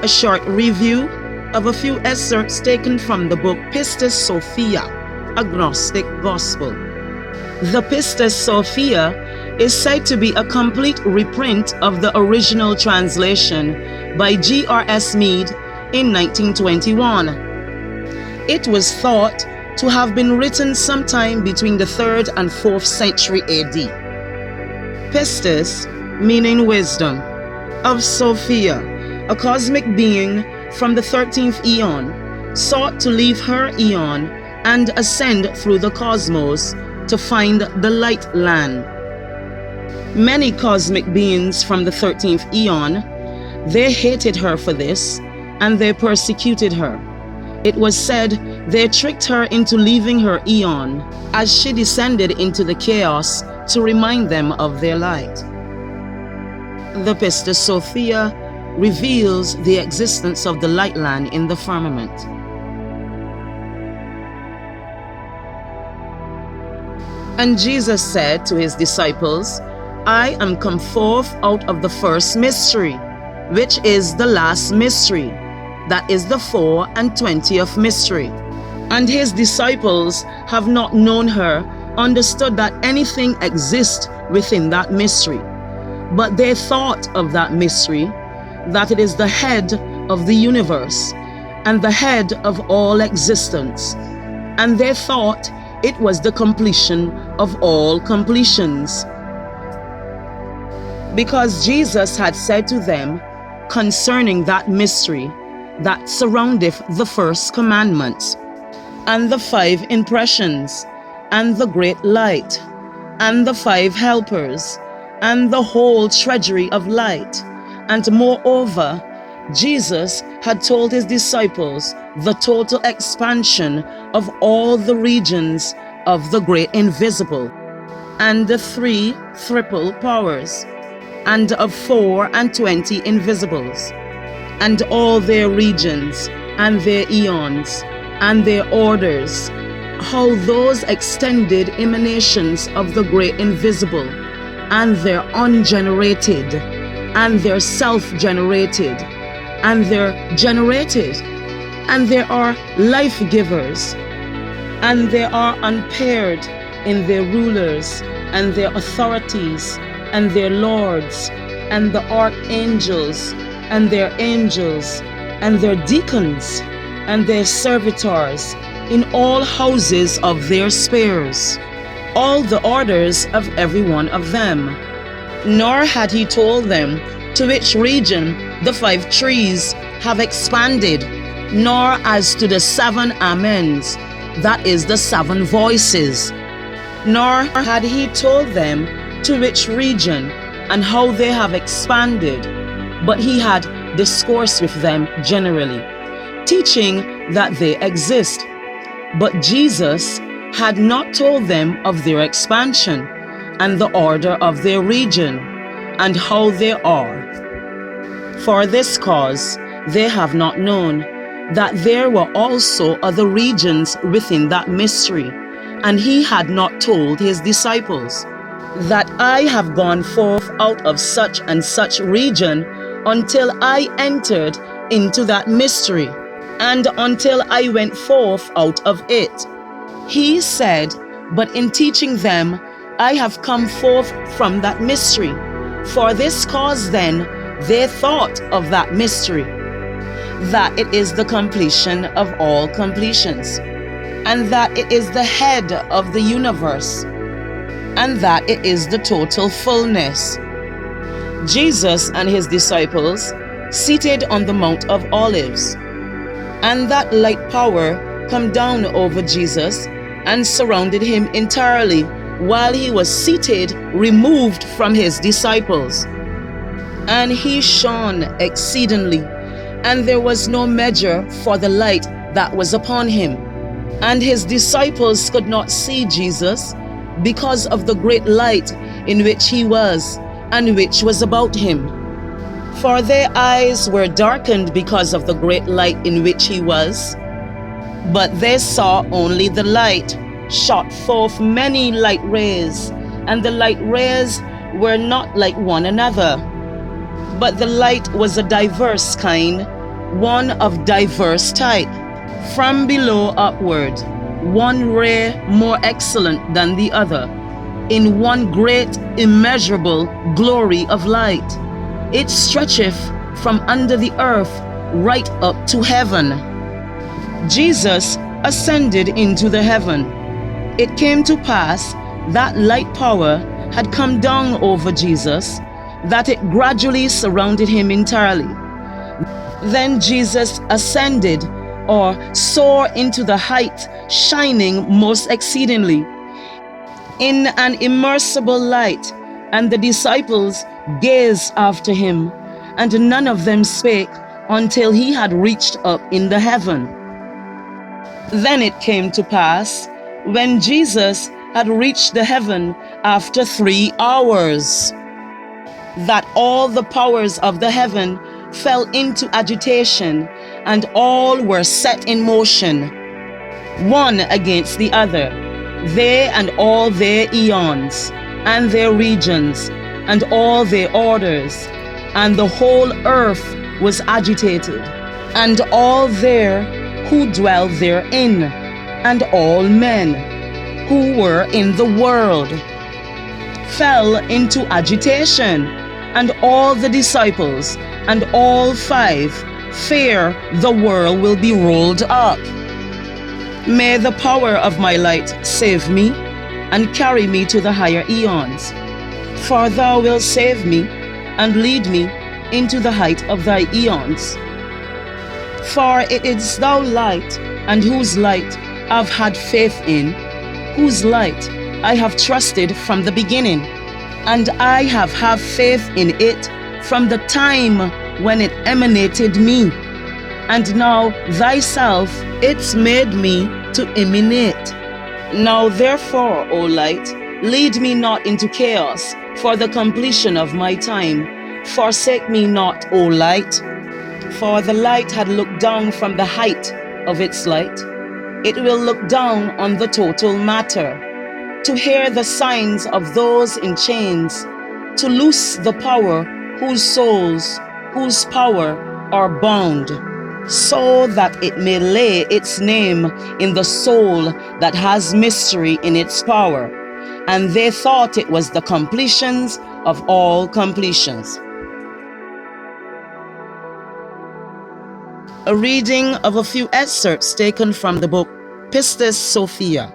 a short review of a few excerpts taken from the book Pistis Sophia, a Gnostic Gospel. The Pistis Sophia is said to be a complete reprint of the original translation by G.R.S. Mead in 1921. It was thought to have been written sometime between the 3rd and 4th century AD. Pistis, meaning wisdom, of Sophia, a cosmic being from the 13th eon, sought to leave her eon and ascend through the cosmos to find the light land. Many cosmic beings from the 13th eon, they hated her for this, and they persecuted her. It was said they tricked her into leaving her eon as she descended into the chaos to remind them of their light. The Pistis Sophia reveals the existence of the light land in the firmament. And Jesus said to his disciples, I am come forth out of the first mystery, which is the last mystery, that is the 4 and 20th mystery. And his disciples have not known her, understood that anything exists within that mystery. But they thought of that mystery, that it is the head of the universe and the head of all existence. And they thought it was the completion of all completions. Because Jesus had said to them concerning that mystery that surroundeth the first commandment, and the 5 impressions, and the great light, and the 5 helpers, and the whole treasury of light. And moreover, Jesus had told his disciples the total expansion of all the regions of the great invisible, and the 3 triple powers, and of 4 and 20 invisibles, and all their regions, and their eons, and their orders, how those extended emanations of the great invisible, and their ungenerated, and their self-generated, and their generated, and there are life-givers, and they are unpaired in their rulers, and their authorities, and their lords, and the archangels, and their angels, and their deacons, and their servitors, in all houses of their spheres, all the orders of every one of them. Nor had he told them to which region the 5 trees have expanded, nor as to the 7 amens, that is the 7 voices. Nor had he told them to which region and how they have expanded, but he had discoursed with them generally, teaching that they exist. But Jesus had not told them of their expansion, and the order of their region, and how they are. For this cause they have not known that there were also other regions within that mystery, and he had not told his disciples that I have gone forth out of such and such region until I entered into that mystery, and until I went forth out of it. He said, but in teaching them, I have come forth from that mystery. For this cause then, they thought of that mystery, that it is the completion of all completions, and that it is the head of the universe, and that it is the total fullness. Jesus and his disciples seated on the Mount of Olives, and that light power come down over Jesus and surrounded him entirely while he was seated, removed from his disciples. And he shone exceedingly, and there was no measure for the light that was upon him. And his disciples could not see Jesus because of the great light in which he was, and which was about him. For their eyes were darkened because of the great light in which he was. But they saw only the light, shot forth many light rays, and the light rays were not like one another, but the light was a diverse kind, one of diverse type, from below upward, one ray more excellent than the other, in one great immeasurable glory of light. It stretcheth from under the earth right up to heaven. Jesus ascended into the heaven. It came to pass that light power had come down over Jesus, that it gradually surrounded him entirely. Then Jesus ascended, or soared into the height, shining most exceedingly in an immersible light, and the disciples gazed after him, and none of them spake until he had reached up in the heaven. Then it came to pass, when Jesus had reached the heaven after 3 hours, that all the powers of the heaven fell into agitation, and all were set in motion, one against the other, they and all their eons, and their regions, and all their orders, and the whole earth was agitated, and all there who dwell therein, and all men who were in the world fell into agitation, and all the disciples and all 5 fear the world will be rolled up. May the power of my light save me and carry me to the higher eons, for thou wilt save me and lead me into the height of thy eons. For it is thou light, and whose light I've had faith in, whose light I have trusted from the beginning, and I have had faith in it from the time when it emanated me, and now thyself it's made me to emanate. Now therefore, O light, lead me not into chaos for the completion of my time. Forsake me not, O light. For the light had looked down from the height of its light. It will look down on the total matter, to hear the signs of those in chains, to loose the power whose souls, whose power are bound, so that it may lay its name in the soul that has mystery in its power. And they thought it was the completions of all completions. A reading of a few excerpts taken from the book Pistis Sophia.